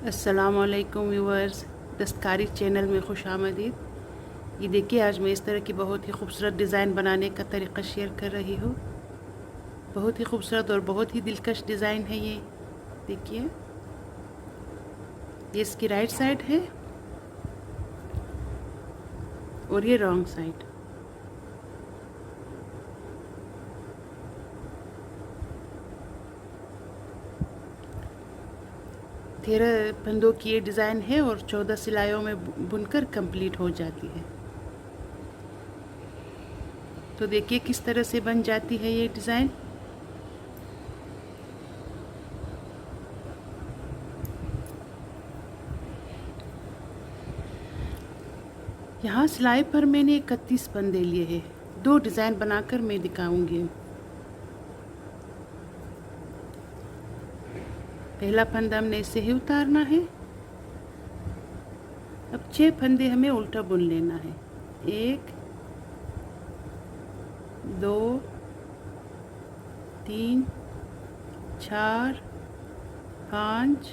अस्सलामुअलैकुम व्यूअर्स, दस्तकारी चैनल में खुश आमदीद। ये देखिए, आज मैं इस तरह की बहुत ही खूबसूरत डिज़ाइन बनाने का तरीक़ा शेयर कर रही हूँ। बहुत ही खूबसूरत और बहुत ही दिलकश डिज़ाइन है ये। देखिए, ये इसकी राइट साइड है और ये रॉन्ग साइड। तेरह फंदों की ये डिज़ाइन है और 14 सिलाइयों में बुनकर कंप्लीट हो जाती है। तो देखिए किस तरह से बन जाती है ये डिज़ाइन। यहाँ सिलाई पर मैंने 31 फंदे लिए हैं। दो डिज़ाइन बनाकर मैं दिखाऊंगी। पहला फंदा हमने इसे ही उतारना है। अब 6 फंदे हमें उल्टा बुन लेना है। 1 2 3 4 5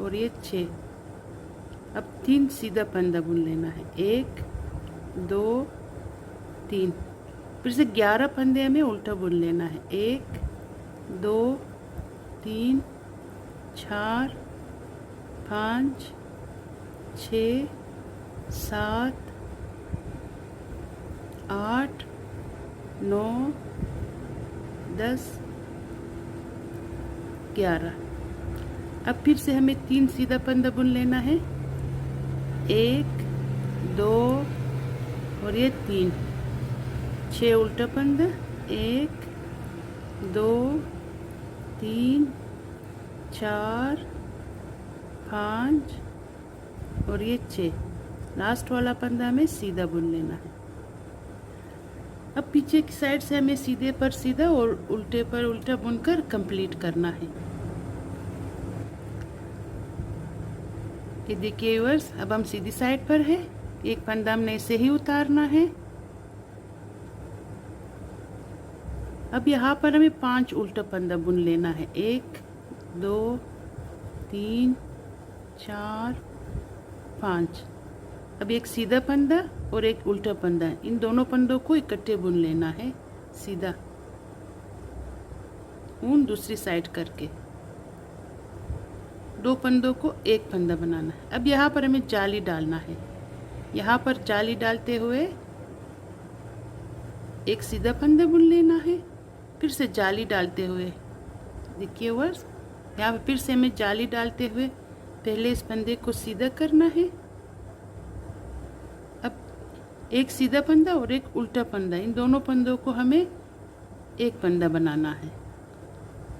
और ये 6। अब 3 सीधा फंदा बुन लेना है। 1 2 3। फिर से 11 फंदे हमें उल्टा बुन लेना है। 1 2 3 4 5 6 7 8 9 10 11। अब फिर से हमें 3 सीधा फंदा बुन लेना है। 1 2 और ये 3। 6 उल्टा फंदा। 1 2 3 4 5 और ये 6। लास्ट वाला फंदा हमें सीधा बुन लेना है। अब पीछे की साइड से हमें सीधे पर सीधा और उल्टे पर उल्टा बुनकर कंप्लीट करना है। ये देखिए व्यूअर्स, अब हम सीधी साइड पर है। एक फंदा हमने इसे ही उतारना है। अब यहाँ पर हमें 5 उल्टा फंदा बुन लेना है। 1 2 3 4 5। अब एक सीधा फंदा और एक उल्टा फंदा है। इन दोनों फंदों को इकट्ठे बुन लेना है। सीधा ऊन दूसरी साइड करके 2 फंदों को एक फंदा बनाना है। अब यहाँ पर हमें जाली डालना है। यहाँ पर जाली डालते हुए एक सीधा फंदा बुन लेना है। फिर से जाली डालते हुए, देखिए वर्स, यहाँ पर फिर से हमें जाली डालते हुए पहले इस फंदे को सीधा करना है। अब एक सीधा फंदा और एक उल्टा फंदा, इन दोनों फंदों को हमें एक फंदा बनाना है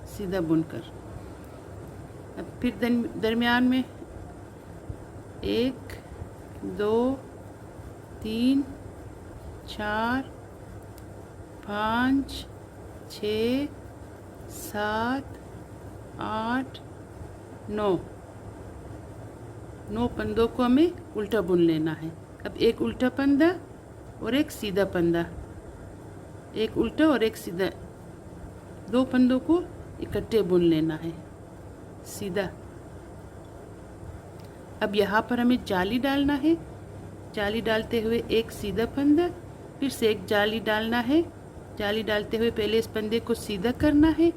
सीधा बुनकर। अब फिर दरमियान में 1 2 3 4 5 6 7 8 9 फंदों को हमें उल्टा बुन लेना है। अब एक उल्टा फंदा और एक सीधा फंदा, एक उल्टा और एक सीधा, 2 फंदों को इकट्ठे बुन लेना है सीधा। अब यहाँ पर हमें जाली डालना है। जाली डालते हुए एक सीधा फंदा, फिर से एक जाली डालना है। जाली डालते हुए पहले इस फंदे को सीधा करना है।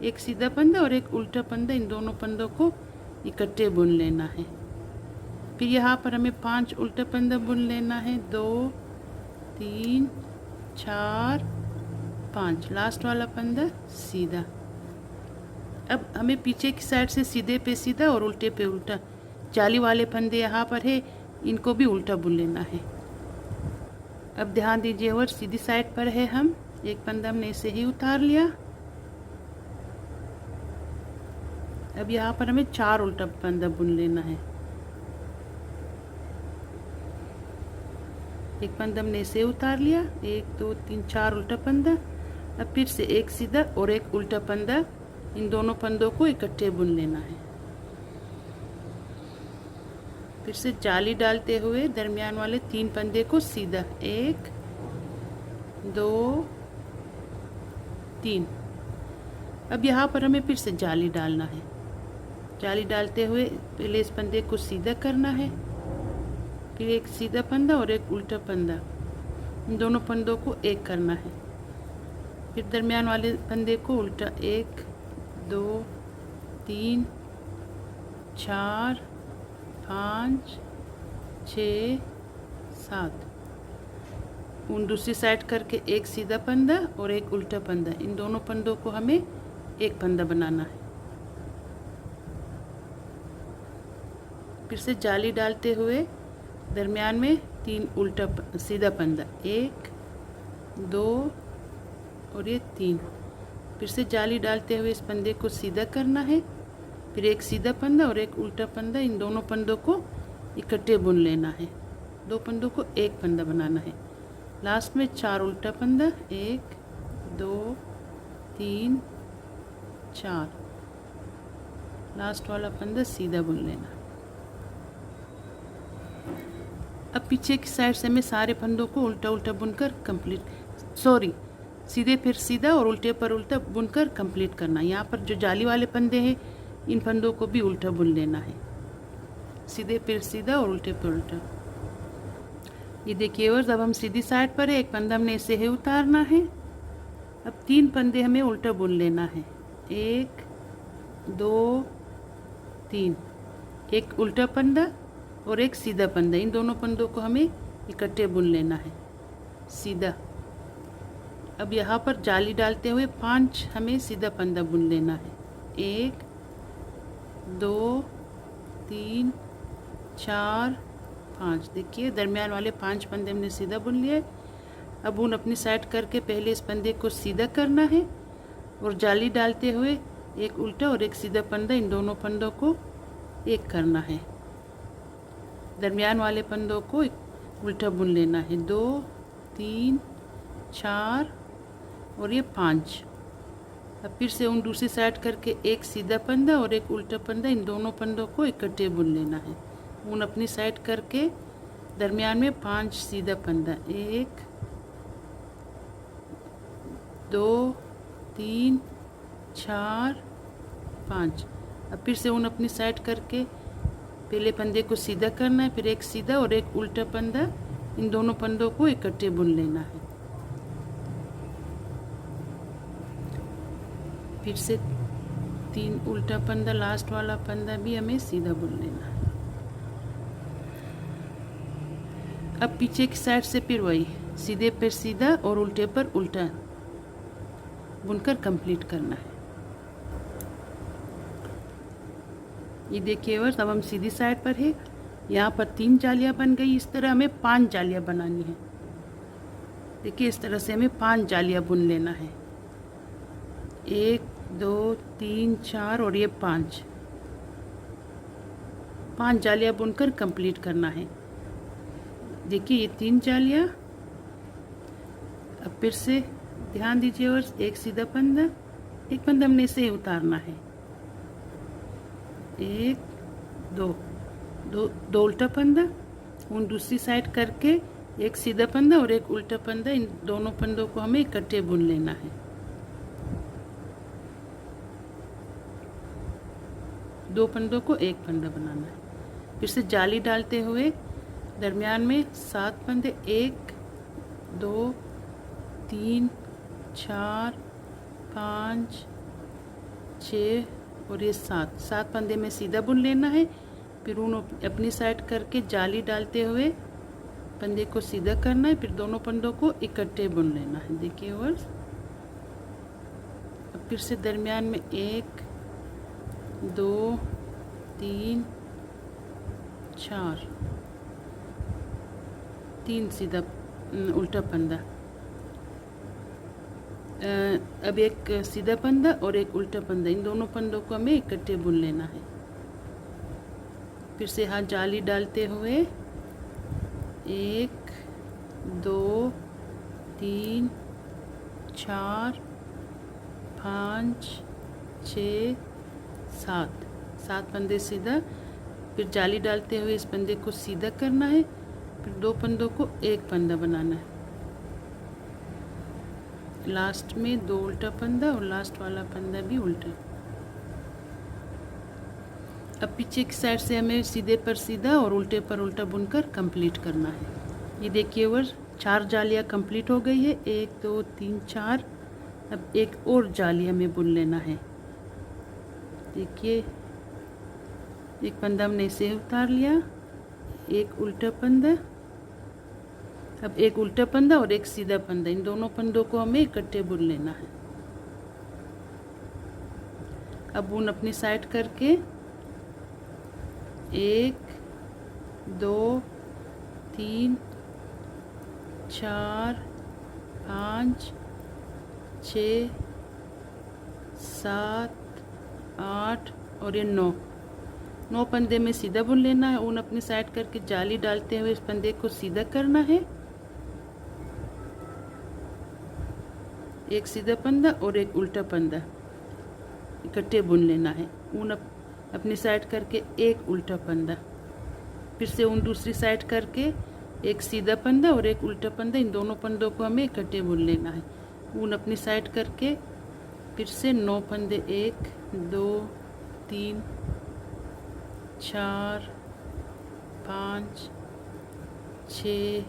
एक सीधा फंदा और एक उल्टा फंदा, इन दोनों फंदों को इकट्ठे बुन लेना है। फिर यहाँ पर हमें 5 उल्टा फंदा बुन लेना है। 2 3 4 5। लास्ट वाला फंदा सीधा। अब हमें पीछे की साइड से सीधे पे सीधा और उल्टे पे उल्टा, जाली वाले फंदे यहाँ पर है, इनको भी उल्टा बुन लेना है। अब ध्यान दीजिए और सीधी साइड पर है हम, एक फंदा हमने इसे ही उतार लिया। अब यहाँ पर हमें 4 उल्टा फंदा बुन लेना है। एक फंदा हमने इसे उतार लिया। 1 2 3 4 उल्टा फंदा। अब फिर से एक सीधा और एक उल्टा फंदा, इन दोनों फंदों को इकट्ठे बुन लेना है। फिर से जाली डालते हुए दरमियान वाले 3 फंदे को सीधा, 1 2 3। अब यहाँ पर हमें फिर से जाली डालना है। जाली डालते हुए पहले इस फंदे को सीधा करना है, फिर एक सीधा फंदा और एक उल्टा फंदा, इन दोनों फंदों को एक करना है। फिर दरमियान वाले फंदे को उल्टा 1 2 3 4 5 6 7, उन दूसरी साइड करके एक सीधा फंदा और एक उल्टा फंदा, इन दोनों फंदों को हमें एक फंदा बनाना है। फिर से जाली डालते हुए दरमियान में 3 उल्टा सीधा फंदा, 1 2 और ये 3। फिर से जाली डालते हुए इस फंदे को सीधा करना है, फिर एक सीधा फंदा और एक उल्टा फंदा, इन दोनों फंदों को इकट्ठे बुन लेना है। 2 फंदों को एक फंदा बनाना है। लास्ट में 4 उल्टा फंदा, 1 2 3 4, लास्ट वाला फंदा सीधा बुन लेना। अब पीछे की साइड से हमें सारे फंदों को उल्टा उल्टा बुनकर सीधे फिर सीधा और उल्टे पर उल्टा बुनकर कंप्लीट करना। यहाँ पर जो जाली वाले फंदे हैं इन फंदों को भी उल्टा बुन लेना है, सीधे फिर सीधा और उल्टे पर उल्टा। ये देखिए और जब हम सीधी साइड पर है, एक फंदा हमने इसे है उतारना है। अब 3 फंदे हमें उल्टा बुन लेना है, 1 2 3, एक उल्टा फंदा और एक सीधा फंदा, इन दोनों फंदों को हमें इकट्ठे बुन लेना है सीधा। अब यहाँ पर जाली डालते हुए 5 हमें सीधा फंदा बुन लेना है, 1 2 3 4 5। देखिए दरमियान वाले 5 फंदे हमने सीधा बुन लिए। अब उन अपनी साइड करके पहले इस फंदे को सीधा करना है और जाली डालते हुए एक उल्टा और एक सीधा फंदा, इन दोनों फंदों को एक करना है। दरमियान वाले फंदों को उल्टा बुन लेना है, 2 3 4 और ये 5। अब फिर से उन दूसरी साइड करके एक सीधा फंदा और एक उल्टा फंदा, इन दोनों फंदों को इकट्ठे बुन लेना है। उन अपनी साइड करके दरमियान में 5 सीधा फंदा, 1 2 3 4 5। अब फिर से उन अपनी साइड करके पहले फंदे को सीधा करना है, फिर एक सीधा और एक उल्टा फंदा, इन दोनों फंदों को इकट्ठे बुन लेना है। फिर से 3 उल्टा फंदा, लास्ट वाला फंदा भी हमें सीधा बुन लेना है। अब पीछे की साइड से फिर वही सीधे पर सीधा और उल्टे पर उल्टा बुनकर कंप्लीट करना है। ये देखिए और अब हम सीधी साइड पर है, यहाँ पर 3 जालियाँ बन गई। इस तरह हमें 5 जालियाँ बनानी है। देखिए इस तरह से हमें 5 जालियाँ बुन लेना है, 1 2 3 4 और ये 5 जालियाँ बुनकर कंप्लीट करना है। देखिए ये 3 जालियाँ। अब फिर से ध्यान दीजिए और एक सीधा फंदा, एक फंदा हमने इसे उतारना है, 1 2 उल्टा फंदा, उन दूसरी साइड करके एक सीधा फंदा और एक उल्टा फंदा, इन दोनों फंदों को हमें इकट्ठे बुन लेना है। दो फंदों को एक फंदा बनाना है। फिर से जाली डालते हुए दरमियान में 7 फंदे, 1 2 3 4 5 6 और ये 7 फंदे में सीधा बुन लेना है। फिर उन अपनी साइड करके जाली डालते हुए फंदे को सीधा करना है, फिर दोनों फंदों को इकट्ठे बुन लेना है। देखिए और अब फिर से दरमियान में 1 2 3 4 3 सीधा उल्टा फंदा, अब एक सीधा फंदा और एक उल्टा फंदा, इन दोनों फंदों को हमें इकट्ठे बुन लेना है। फिर से हाथ जाली डालते हुए 1 2 3 4 5 6 7 फंदे सीधा, फिर जाली डालते हुए इस फंदे को सीधा करना है, फिर 2 फंदों को एक फंदा बनाना है। लास्ट में 2 उल्टा फंदा और लास्ट वाला फंदा भी उल्टा। अब पीछे की साइड से हमें सीधे पर सीधा और उल्टे पर उल्टा बुनकर कंप्लीट करना है। ये देखिए व्यूअर्स, 4 जालियाँ कंप्लीट हो गई है, 1 2 3 4। अब एक और जाली हमें बुन लेना है। देखिए, एक फंदा हमने इसे उतार लिया, एक उल्टा फंदा, अब एक उल्टा फंदा और एक सीधा फंदा, इन दोनों फंदों को हमें इकट्ठे बुन लेना है। अब बुन अपनी साइड करके 1 2 3 4 5 6 7 8 और ये 9 फंदे में सीधा बुन लेना है। ऊन अपनी साइड करके जाली डालते हुए इस फंदे को सीधा करना है, एक सीधा फंदा और एक उल्टा फंदा इकट्ठे बुन लेना है। ऊन अपनी साइड करके एक उल्टा फंदा, फिर से ऊन दूसरी साइड करके एक सीधा फंदा और एक उल्टा फंदा, इन दोनों फंदों को हमें इकट्ठे बुन लेना है। ऊन अपनी साइड करके फिर से 9 फंदे, 1 2 3 4 5 6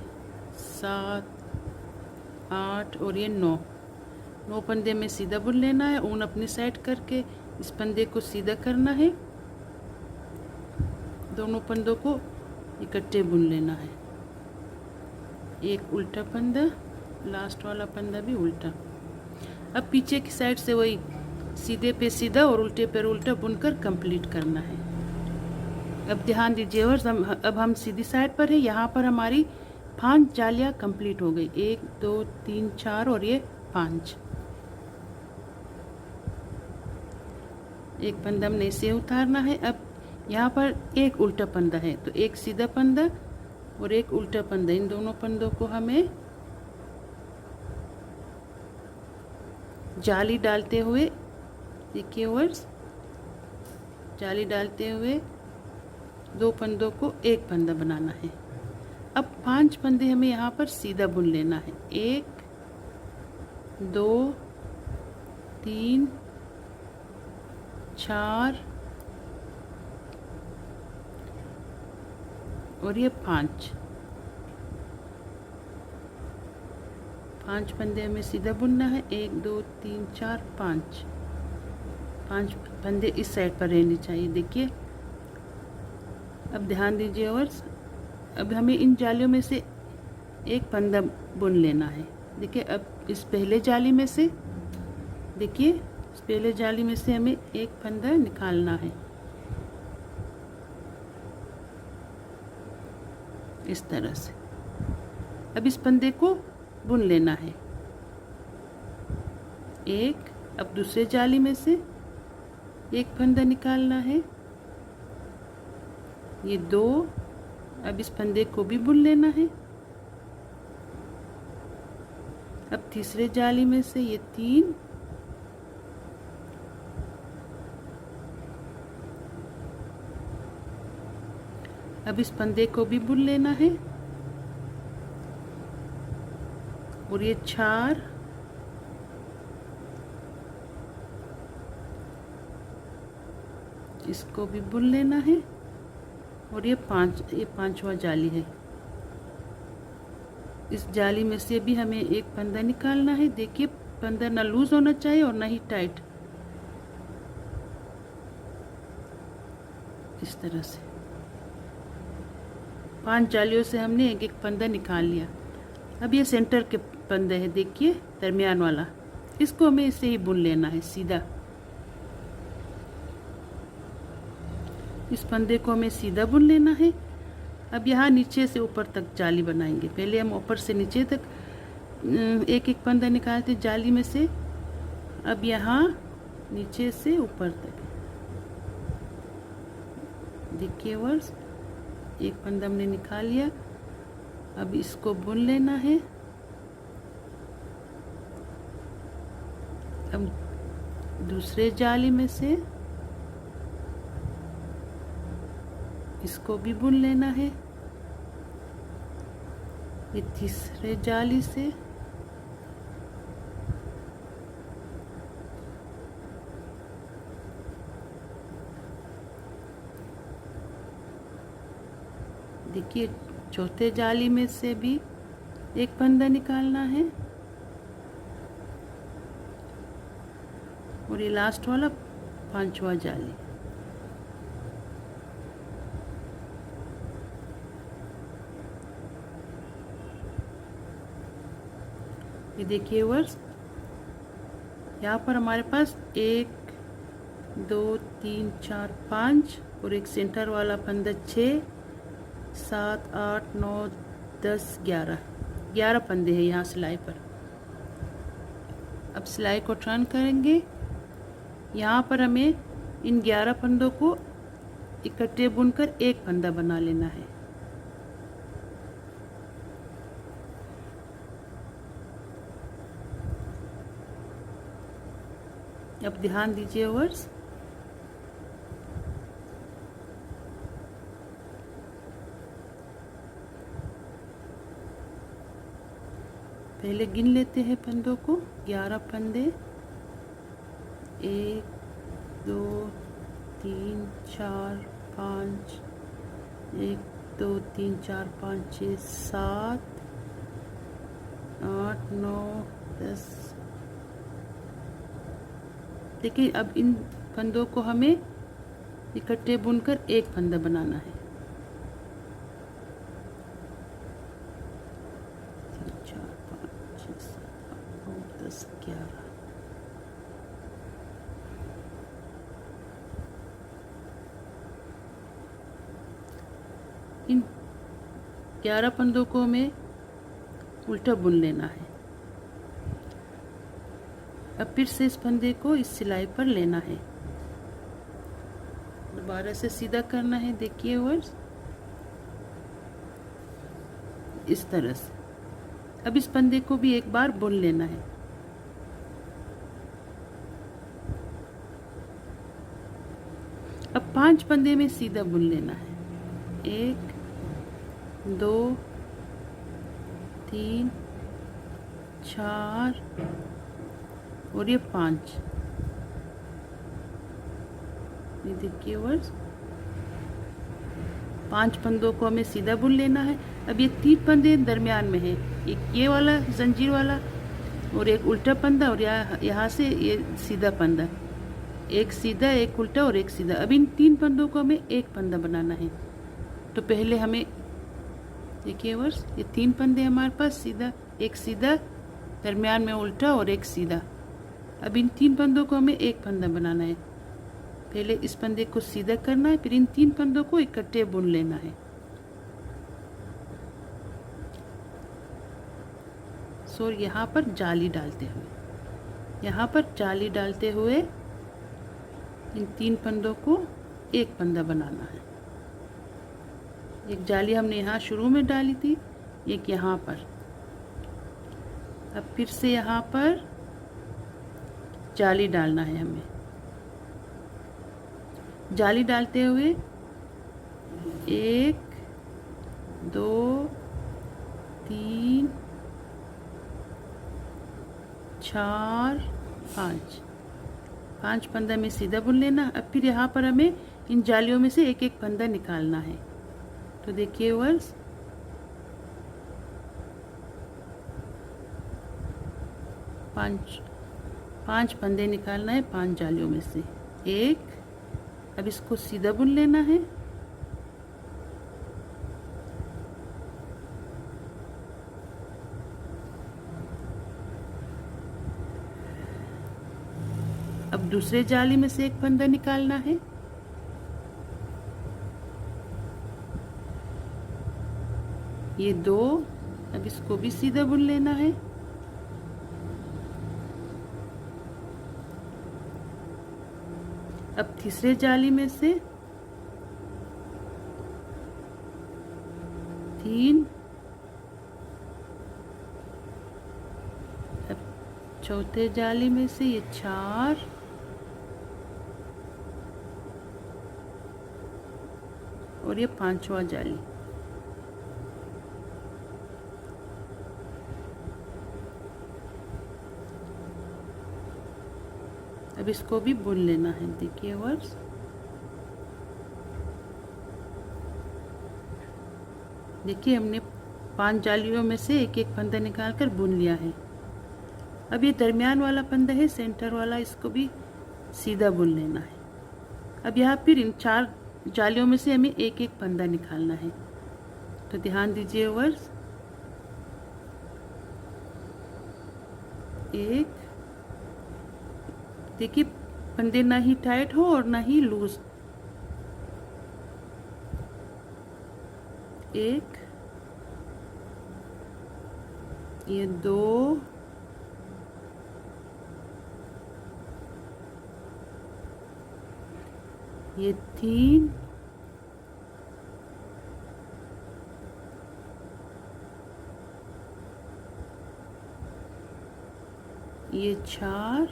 7 8 और ये 9 फंदे में सीधा बुन लेना है। ऊन अपनी साइड करके इस फंदे को सीधा करना है, दोनों फंदों को इकट्ठे बुन लेना है। एक उल्टा फंदा, लास्ट वाला फंदा भी उल्टा। अब पीछे की साइड से वही सीधे पे सीधा और उल्टे पे उल्टा बुनकर कंप्लीट करना है। अब ध्यान दीजिए और अब हम सीधी साइड पर है। यहाँ पर हमारी 5 जालियाँ कंप्लीट हो गई, 1 2 3 4 और ये 5। एक फंदा हमने इसे उतारना है। अब यहाँ पर एक उल्टा फंदा है, तो एक सीधा फंदा और एक उल्टा फंदा, इन दोनों फंदों को हमें जाली डालते हुए, देखिए वर्स, जाली डालते हुए 2 फंदों को एक फंदा बनाना है। अब 5 फंदे हमें यहाँ पर सीधा बुन लेना है, 1 2 3 4 और ये 5 फंदे हमें सीधा बुनना है। 1 2 3 4 5 फंदे इस साइड पर रहने चाहिए। देखिए, अब ध्यान दीजिए और अब हमें इन जालियों में से एक फंदा बुन लेना है। देखिए, अब इस पहले जाली में से, देखिए इस पहले जाली में से हमें एक फंदा निकालना है, इस तरह से। अब इस फंदे को बुन लेना है, एक, अब दूसरे जाली में से एक फंदा निकालना है, ये 2, अब इस फंदे को भी बुन लेना है। अब तीसरे जाली में से ये 3, अब इस फंदे को भी बुन लेना है और ये 4, इसको भी बुन लेना है और ये 5, ये 5वां जाली है। इस जाली में से भी हमें एक फंदा निकालना है। देखिए, फंदा ना लूज होना चाहिए और ना ही टाइट, इस तरह से। 5 जालियों से हमने एक एक फंदा निकाल लिया। अब ये सेंटर के फंदे है, देखिए दरमियान वाला, इसको हमें इसे ही बुन लेना है सीधा। इस फंदे को हमें सीधा बुन लेना है। अब यहाँ नीचे से ऊपर तक जाली बनाएंगे। पहले हम ऊपर से नीचे तक एक एक फंदा निकालते जाली में से। अब यहाँ नीचे से ऊपर तक, देखिए वर्स, एक फंदा हमने निकाल लिया। अब इसको बुन लेना है। अब दूसरे जाली में से इसको भी बुन लेना है। ये तीसरे जाली से, देखिए चौथे जाली में से भी एक फंदा निकालना है और ये लास्ट वाला पांचवा जाली। ये देखिए व्यूअर्स, यहाँ पर हमारे पास 1 2 3 4 5 और एक सेंटर वाला फंदा 6 7 8 9 10 11 फंदे हैं यहाँ सिलाई पर। अब सिलाई को टर्न करेंगे। यहाँ पर हमें इन 11 फंदों को इकट्ठे बुनकर एक फंदा बना लेना है। अब ध्यान दीजिए व्यूअर्स, पहले गिन लेते हैं फंदों को। 11 फंदे, 1 2 3 4 5, 1 2 3 4 5 6 7 8 9 10। देखिए अब इन फंदों को हमें इकट्ठे बुनकर एक फंदा बनाना है। 3 4 5 6 7 8 9 10 11। इन 11 फंदों को हमें उल्टा बुन लेना है। अब फिर से इस फंदे को इस सिलाई पर लेना है, दोबारा से सीधा करना है। देखिए व्यूअर्स, इस तरह से। अब इस फंदे को भी एक बार बुन लेना है। अब 5 फंदे में सीधा बुन लेना है। 1 2 3 4 और ये 5। ये देखिए व्यूअर्स, 5 फंदों को हमें सीधा बुन लेना है। अब ये 3 फंदे दरमियान में है, एक ये वाला जंजीर वाला और एक उल्टा फंदा और यहाँ से ये सीधा फंदा, एक सीधा एक उल्टा और एक सीधा। अब इन 3 फंदों को हमें एक फंदा बनाना है। तो पहले हमें देखिए व्यूअर्स, ये 3 फंदे हमारे पास, सीधा एक सीधा, दरमियान में उल्टा और एक सीधा। अब इन 3 फंदों को हमें एक फंदा बनाना है। पहले इस फंदे को सीधा करना है, फिर इन 3 फंदों को इकट्ठे बुन लेना है। सो यहाँ पर जाली डालते हुए इन 3 फंदों को एक फंदा बनाना है। एक जाली हमने यहाँ शुरू में डाली थी, एक यहाँ पर। अब फिर से यहाँ पर जाली डालना है हमें। जाली डालते हुए 1 2 3 4 5 फंदा में सीधा बुन लेना। अब फिर यहाँ पर हमें इन जालियों में से एक एक फंदा निकालना है। तो देखिए व्यूअर्स, पांच फंदे निकालना है 5 जालियों में से एक। अब इसको सीधा बुन लेना है। अब दूसरे जाली में से एक फंदा निकालना है। ये 2, अब इसको भी सीधा बुन लेना है। अब तीसरे जाली में से 3, अब चौथे जाली में से ये 4 और ये 5वां जाली। अब इसको भी बुन लेना है। देखिए व्यूअर्स, देखिए हमने 5 जालियों में से एक एक फंदा निकाल कर बुन लिया है। अब ये दरमियान वाला फंदा है, सेंटर वाला, इसको भी सीधा बुन लेना है। अब यहाँ फिर इन 4 जालियों में से हमें एक एक फंदा निकालना है। तो ध्यान दीजिए व्यूअर्स, एक, देखिए फंदे ना ही टाइट हो और ना ही लूज। एक, ये 2, ये 3, ये 4,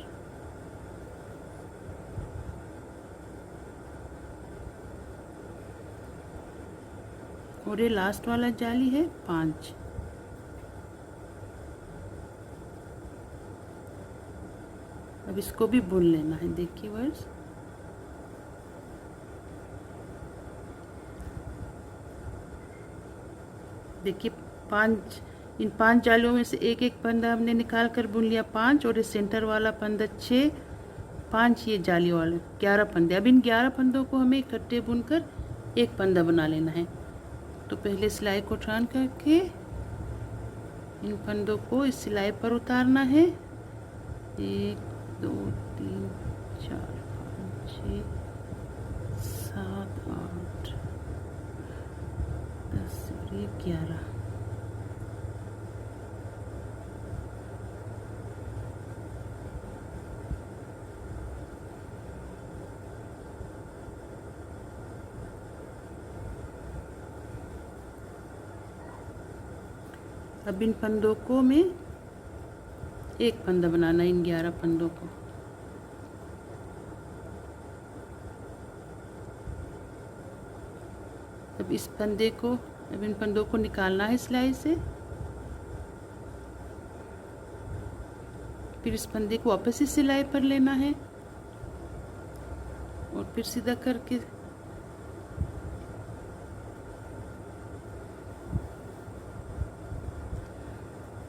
और ये लास्ट वाला जाली है 5। अब इसको भी बुन लेना है। देखिए व्यूअर्स, देखिए 5, इन 5 जालियों में से एक एक फंदा हमने निकाल कर बुन लिया 5, और ये सेंटर वाला फंदा 6, 5 ये जाली वाले 11 फंदे। अब इन 11 फंदों को हमें इकट्ठे बुनकर एक फंदा बना लेना है। तो पहले सिलाई को टर्न करके इन फंदों को इस सिलाई पर उतारना है। 1 2 3 4 5 6 7 8 10 और ये 11। अब इन फंदों को में एक फंदा बनाना है, इन 11 फंदों को। अब इस फंदे को, अब इन फंदों को निकालना है सिलाई से। फिर इस फंदे को वापस इस सिलाई पर लेना है और फिर सीधा करके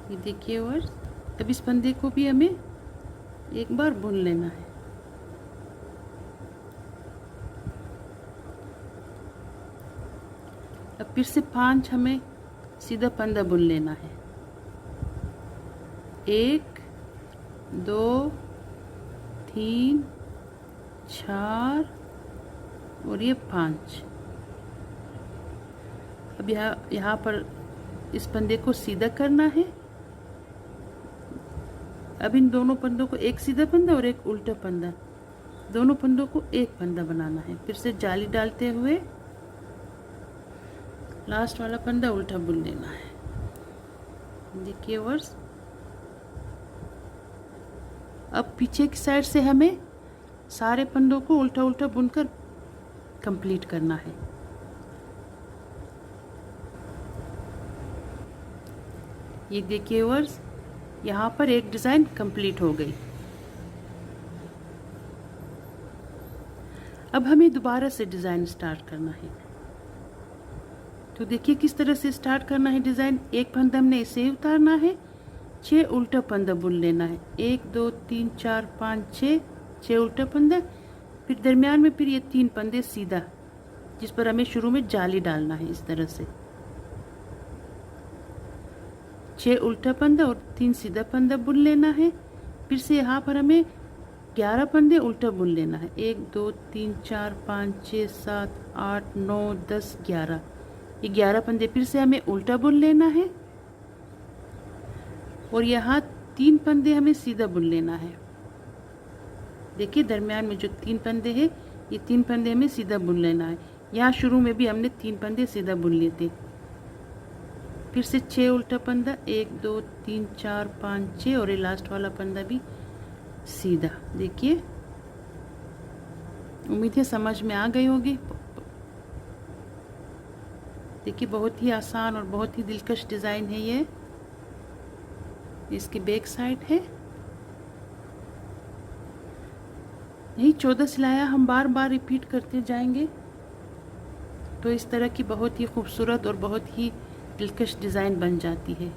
ये देखिए। और अब इस फंदे को भी हमें एक बार बुन लेना है। अब फिर से 5 हमें सीधा फंदा बुन लेना है। 1 2 3 4 और ये 5। अब यहाँ पर इस फंदे को सीधा करना है। अब इन दोनों फंदों को एक सीधा फंदा और एक उल्टा फंदा, दोनों फंदों को एक फंदा बनाना है। फिर से जाली डालते हुए लास्ट वाला फंदा उल्टा बुन लेना है। देखिए वर्स, अब पीछे की साइड से हमें सारे फंदों को उल्टा उल्टा बुनकर कंप्लीट करना है। ये देखिए वर्स, यहाँ पर एक डिज़ाइन कंप्लीट हो गई। अब हमें दोबारा से डिज़ाइन स्टार्ट करना है। तो देखिए किस तरह से स्टार्ट करना है डिज़ाइन। एक फंदा हमने ऐसे ही उतारना है, 6 उल्टा फंदा बुन लेना है। 1 2 3 4 5 6 उल्टा फंदा, फिर दरमियान में फिर ये 3 फंदे सीधा, जिस पर हमें शुरू में जाली डालना है। इस तरह से 6 उल्टा फंदा और 3 सीधा फंदा बुन लेना है। फिर से यहाँ पर हमें 11 फंदे उल्टा बुन लेना है। 1 2 3 4 5 6 7 8 9 10 11। ये 11 फंदे फिर से हमें उल्टा बुन लेना है और यहाँ 3 फंदे हमें सीधा बुन लेना है। देखिए दरमियान में जो 3 फंदे हैं, ये 3 फंदे हमें सीधा बुन लेना है। यहाँ शुरू में भी हमने 3 फंदे सीधा बुन लिए थे। फिर से 6 उल्टा फंदा, 1 2 3 4 5 6 और ये लास्ट वाला फंदा भी सीधा। देखिए, उम्मीद है समझ में आ गई होगी। देखिए बहुत ही आसान और बहुत ही दिलकश डिज़ाइन है ये। इसकी बैक साइड है। यही 14 सिलाइयाँ हम बार बार रिपीट करते जाएंगे तो इस तरह की बहुत ही खूबसूरत और बहुत ही दिलकश डिज़ाइन बन जाती है।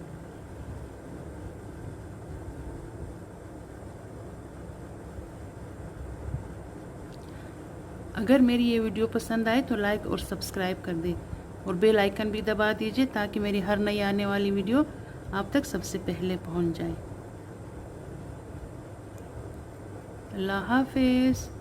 अगर मेरी ये वीडियो पसंद आए तो लाइक और सब्सक्राइब कर दें और बेल आइकन भी दबा दीजिए ताकि मेरी हर नई आने वाली वीडियो आप तक सबसे पहले पहुंच जाए। अल्लाह हाफिज़।